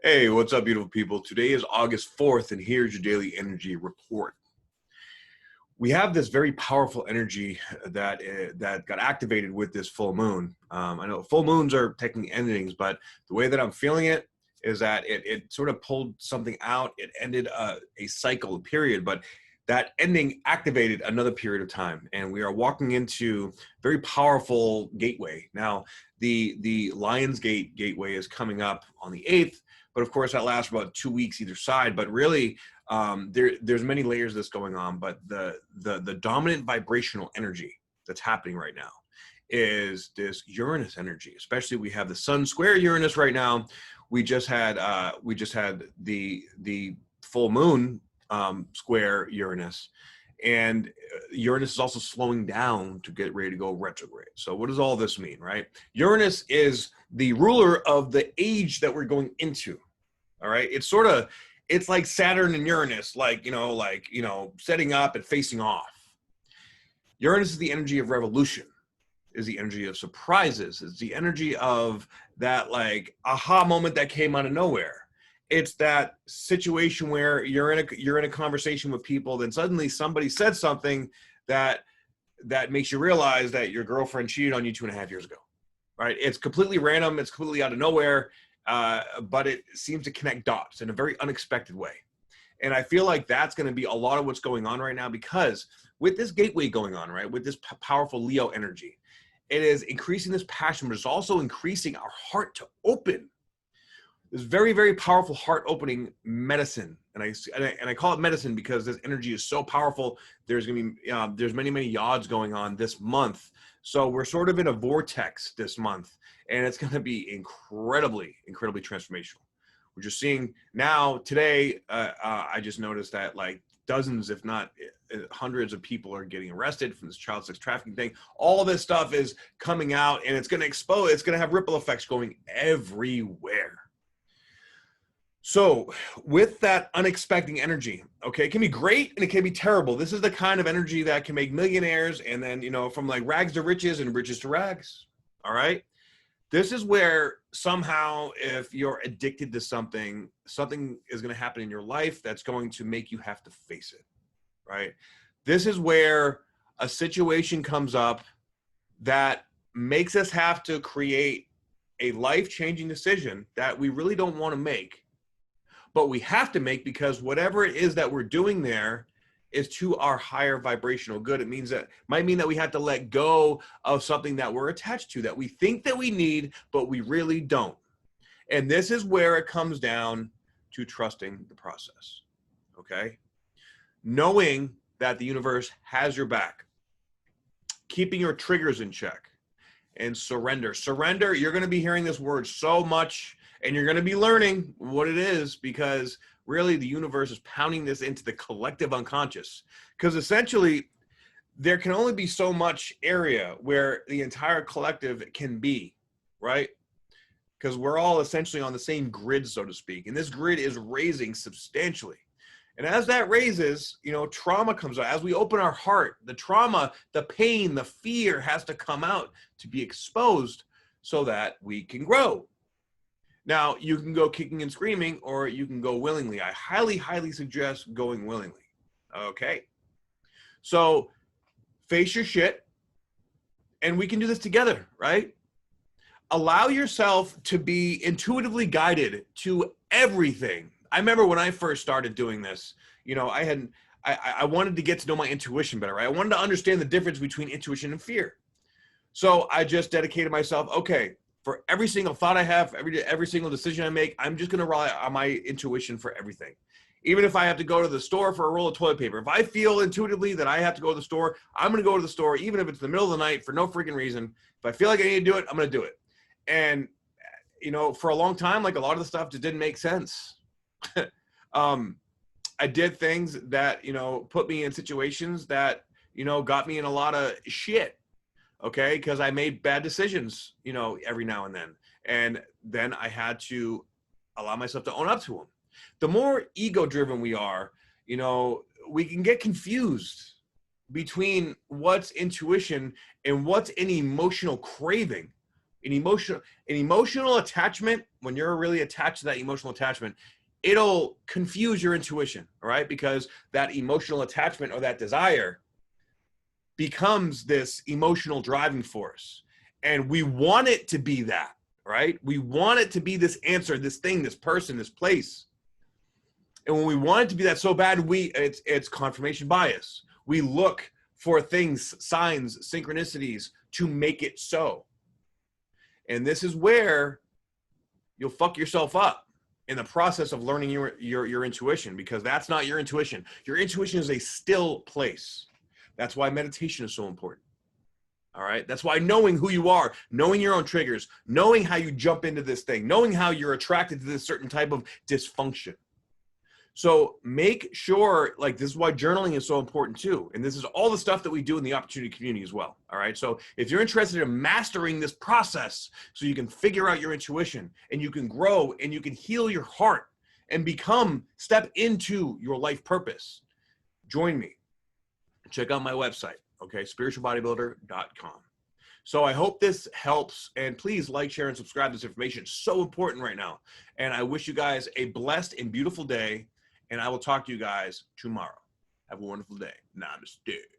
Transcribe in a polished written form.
Hey, what's up, beautiful people? Today is August 4th, and here's your daily energy report. We have this very powerful energy that got activated with this full moon. I know full moons are taking endings, but the way that I'm feeling it is that it sort of pulled something out. It ended a cycle, a period, but that ending activated another period of time, and we are walking into very powerful gateway. Now, the Lion's Gate gateway is coming up on the 8th, but of course that lasts about 2 weeks either side. But really, there's many layers that's going on, but the dominant vibrational energy that's happening right now is this Uranus energy. Especially, we have the Sun square Uranus right now. We just had the full moon square Uranus, and Uranus is also slowing down to get ready to go retrograde. So what does all this mean, right? Uranus is the ruler of the age that we're going into. All right, it's like Saturn and Uranus, like setting up and facing off. Uranus is the energy of revolution, is the energy of surprises, is the energy of that like aha moment that came out of nowhere. It's that situation where you're in a conversation with people, then suddenly somebody said something that makes you realize that your girlfriend cheated on you 2.5 years ago, right? It's completely random, it's completely out of nowhere, but it seems to connect dots in a very unexpected way. And I feel like that's going to be a lot of what's going on right now, because with this gateway going on, right, with this powerful Leo energy, it is increasing this passion, but it's also increasing our heart to open. This very, very powerful heart opening medicine. And I call it medicine because this energy is so powerful. There's going to be, there's many odds going on this month. So we're sort of in a vortex this month, and it's going to be incredibly transformational. We're just seeing now today, I just noticed that like dozens, if not hundreds of people are getting arrested from this child sex trafficking thing. All this stuff is coming out, and it's going to expose, it's going to have ripple effects going everywhere. So with that unexpected energy, okay, it can be great and it can be terrible. This is the kind of energy that can make millionaires, and then, from like rags to riches and riches to rags. All right. This is where somehow, if you're addicted to something is going to happen in your life that's going to make you have to face it. Right. This is where a situation comes up that makes us have to create a life-changing decision that we really don't want to make, but we have to make because whatever it is that we're doing there is to our higher vibrational good. It might mean that we have to let go of something that we're attached to, that we think that we need, but we really don't. And this is where it comes down to trusting the process, okay? Knowing that the universe has your back, keeping your triggers in check, and surrender. Surrender, you're going to be hearing this word so much, and you're going to be learning what it is, because really the universe is pounding this into the collective unconscious. Because essentially, there can only be so much area where the entire collective can be, right? Because we're all essentially on the same grid, so to speak. And this grid is raising substantially. And as that raises, trauma comes out. As we open our heart, the trauma, the pain, the fear has to come out to be exposed so that we can grow. Now, you can go kicking and screaming, or you can go willingly. I highly suggest going willingly. Okay. So face your shit, and we can do this together, right? Allow yourself to be intuitively guided to everything. I remember when I first started doing this, I wanted to get to know my intuition better, right? I wanted to understand the difference between intuition and fear. So I just dedicated myself, okay, for every single thought I have, every single decision I make, I'm just going to rely on my intuition for everything. Even if I have to go to the store for a roll of toilet paper, if I feel intuitively that I have to go to the store, I'm going to go to the store, even if it's the middle of the night for no freaking reason. If I feel like I need to do it, I'm going to do it. And, for a long time, like a lot of the stuff just didn't make sense. I did things that, put me in situations that, got me in a lot of shit. Okay. Because I made bad decisions, every now and then. And then I had to allow myself to own up to them. The more ego driven we are, we can get confused between what's intuition and what's an emotional craving. An emotional attachment, when you're really attached to that emotional attachment, it'll confuse your intuition, all right? Because that emotional attachment or that desire becomes this emotional driving force. And we want it to be that, right? We want it to be this answer, this thing, this person, this place. And when we want it to be that so bad, it's confirmation bias. We look for things, signs, synchronicities to make it so. And this is where you'll fuck yourself up in the process of learning your intuition, because that's not your intuition. Your intuition is a still place. That's why meditation is so important. All right. That's why knowing who you are, knowing your own triggers, knowing how you jump into this thing, knowing how you're attracted to this certain type of dysfunction. So make sure, like, this is why journaling is so important too. And this is all the stuff that we do in the opportunity community as well. All right. So if you're interested in mastering this process so you can figure out your intuition and you can grow and you can heal your heart and step into your life purpose, join me. Check out my website. Okay. spiritualbodybuilder.com. So I hope this helps, and please like, share, and subscribe to this information. It's so important right now. And I wish you guys a blessed and beautiful day. And I will talk to you guys tomorrow. Have a wonderful day. Namaste.